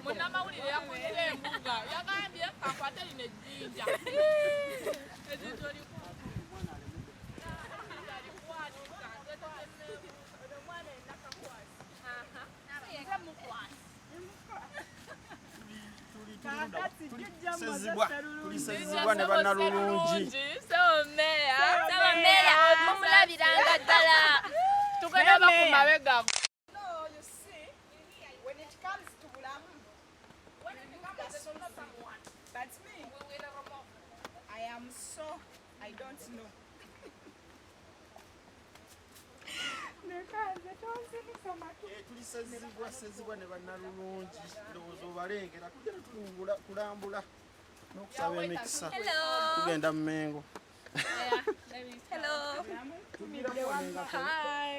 Munnamawulire yakulira embuga yagambye kakwate lino ejjinja tulisezibwa ne bannalulungi Meya mumulabiranga ddala tugenda bakumabega. But me, I am so, I don't know. tulisezibwa ne bannalulungi ndowooza obalengera tugenda kulambula n'okusaba emikisa tugenda mu Mengo. Hello. Hi.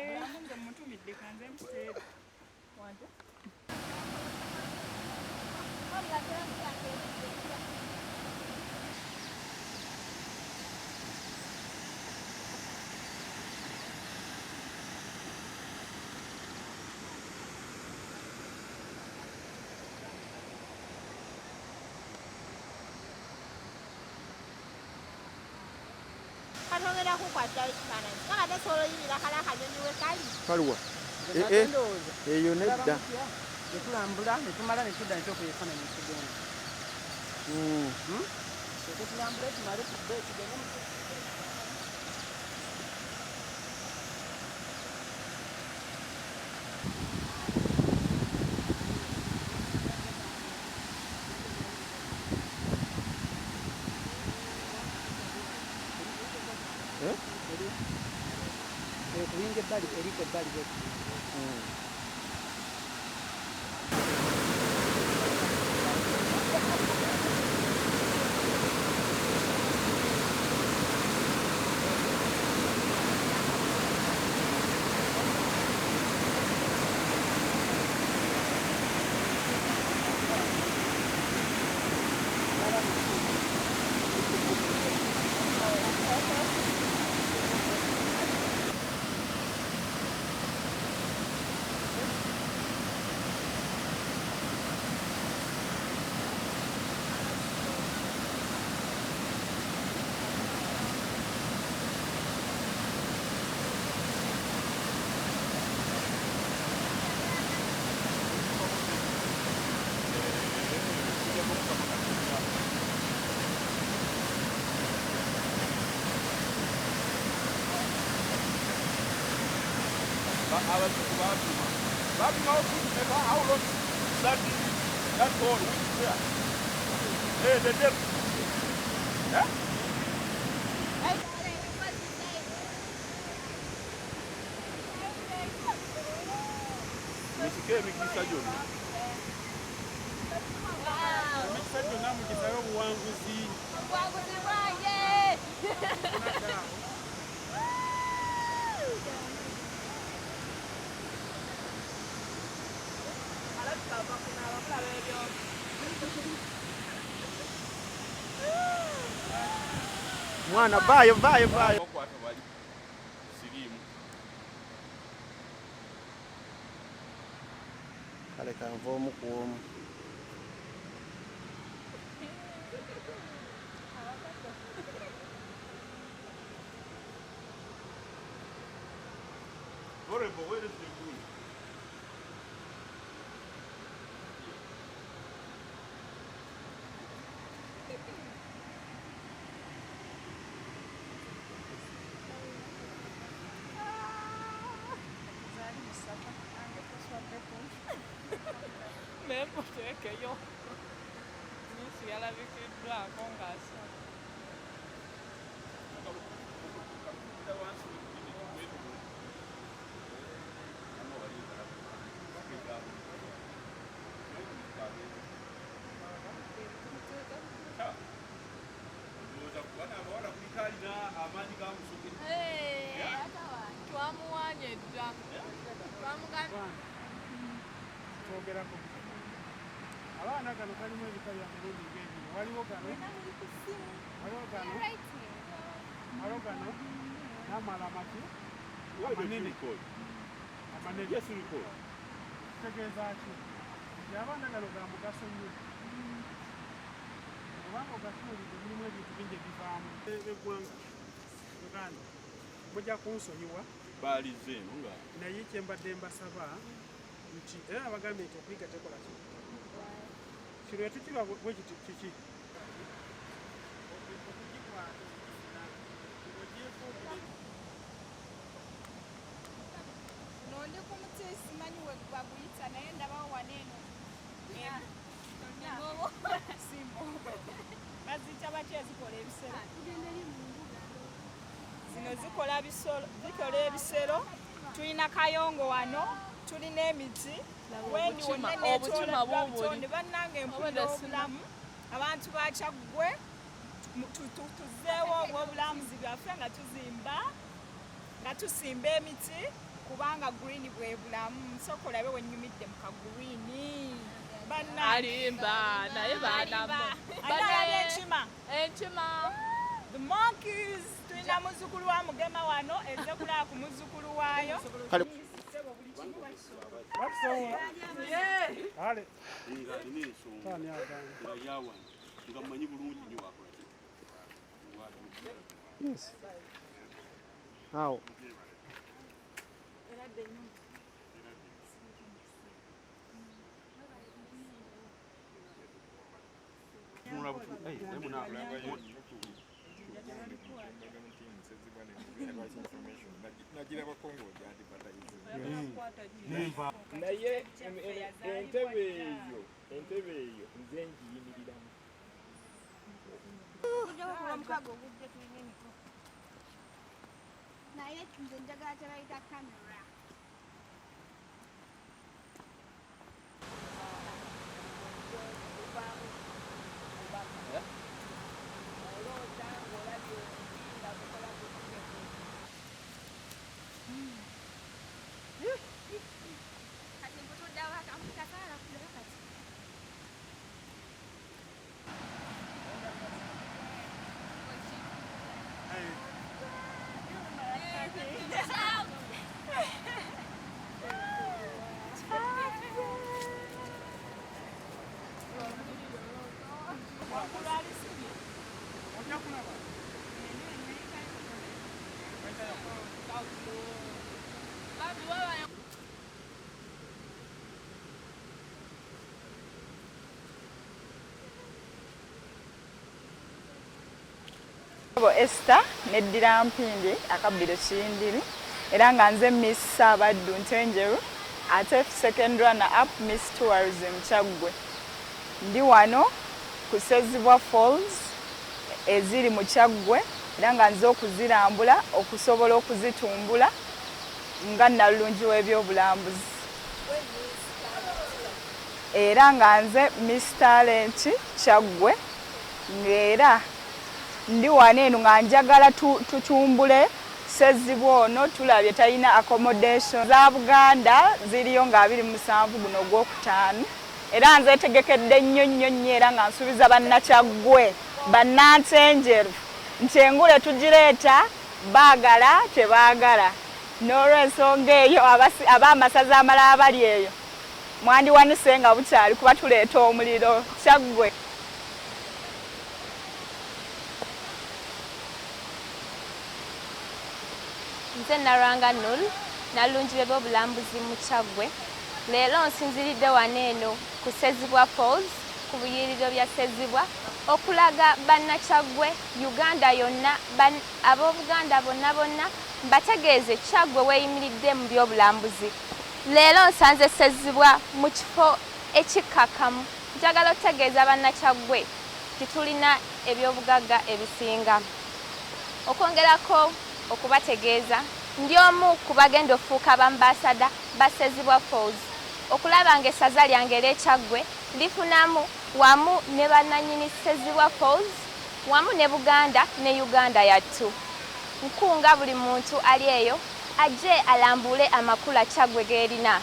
Katongera kukwata ekifaananyi kakate sooloyirira kala akanyonyi we kali kaliwa eyo nedda netulambula netumala netudda netokula ekifaananyi ekigenda tetulambule tumale tudde tugende kuyinga ebbali eriko ebbali How long that board which is there? Hey, the depth. Yeah? Mikisa jona. Mikisa jona mukisa yo buwanguzi. Buwanguzi bwange. Mwana bayo kale kanva omu ku omu. Même pour te accueillir. Ni si elle avait fait de la congrès. Abaana kano kalimu ebitali amirungi ng'ebyo. Waliwo kano n'amala amaki amanene. Kitegeeza ki? abaana gano ga mugaso nnyo kubanga ogatuulidde mulimu ebintu bingi ebivaamu eggwanga Buganda mujja kunsonyiwa baalize eno nga naye kyembadde mbasaba nti era abagambye nti okuyiga tekola ki kino etukiba bwe kiti kiki Nondi ku muti simanyi we baguyita naye ndabawo wano eno. Simbo. Baziyita batya ezikola ebisero? Zino zikola ebisero. Tulina kayongo wano, tulina emiti. Wendi wonna n'ekyolabitonde bannange empulira obulamu. Abantu ba Kyaggwe tuzeewo obw'obulamuzi bwaffe nga tuzimba, nga tusimba emiti kubanga green bwe bulamu. Nsooka olabe we nnyumidde mu kagreeni. Alimba naye baanamu. Alaba enkima. Enkima. The monkeys. Tulina muzzukulu wa Mugema wano ezze kulaba ku muzzukulu waayo. Awo. naye entebe eyo nze ngiyimiriramu naye nze njagala kye bayita kamera. Esther neddira mpindi akabbiro kiyindiri era nga nze Miss Ssaabaddu Ntenjeru ate second runner up Miss Tourism Kyaggwe. Ndi wano ku Ssezibwa Falls eziri mu Kyaggwe era nga nze okuzirambula okusobola okuzitumbula nga nnalungi w'ebyobulambuzi era nga nze Miss Talent Kyaggwe ng'era ndi wano eno nga njagala tutumbule Ssezibwa ono tulabye talina accommodation za Buganda ziriyo nga 27 guno gw'okutaano era nzeetegekedde nnyo era nga nsuubiza bannakyaggwe bannantenjeru nti engule tugireeta baagala tebaagala n'olw'ensonga eyo ab'amasaza amalala bali eyo mwandiwanise nga bukyali kuba tuleeta omuliro Kyaggwe. Nze Naranga Nul, nalungi b'obulambuzi mu Kyaggwe. Leero nsinziridde wano eno ku Ssezibwa Falls, ku buyiriro bya Ssezibwa, okulaga bannakyaggwe Uganda yonna, ab'Obuganda bonna mbategeeze Kyaggwe weeyimiridde mu by'obulambuzi. Leero nsanze Ssezibwa mu kifo ekikkakkamu. Njagala okutegeeza bannakyaggwe nti tulina eby'obugagga ebisinga. Okwongerako okubategeeza ndi omu ku bagenda ofuuka bambasada ba Ssezibwa Falls okulaba nga essaza lyange ery'Ekyaggwe lifunamu wamu ne bannannyini Ssezibwa Falls wamu ne Buganda ne Uganda yattu. Nkunga buli muntu ali eyo ajje alambule amakulu Kyaggwe g'erina.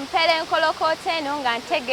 Mpere nkolokooto eno nga ntegeeza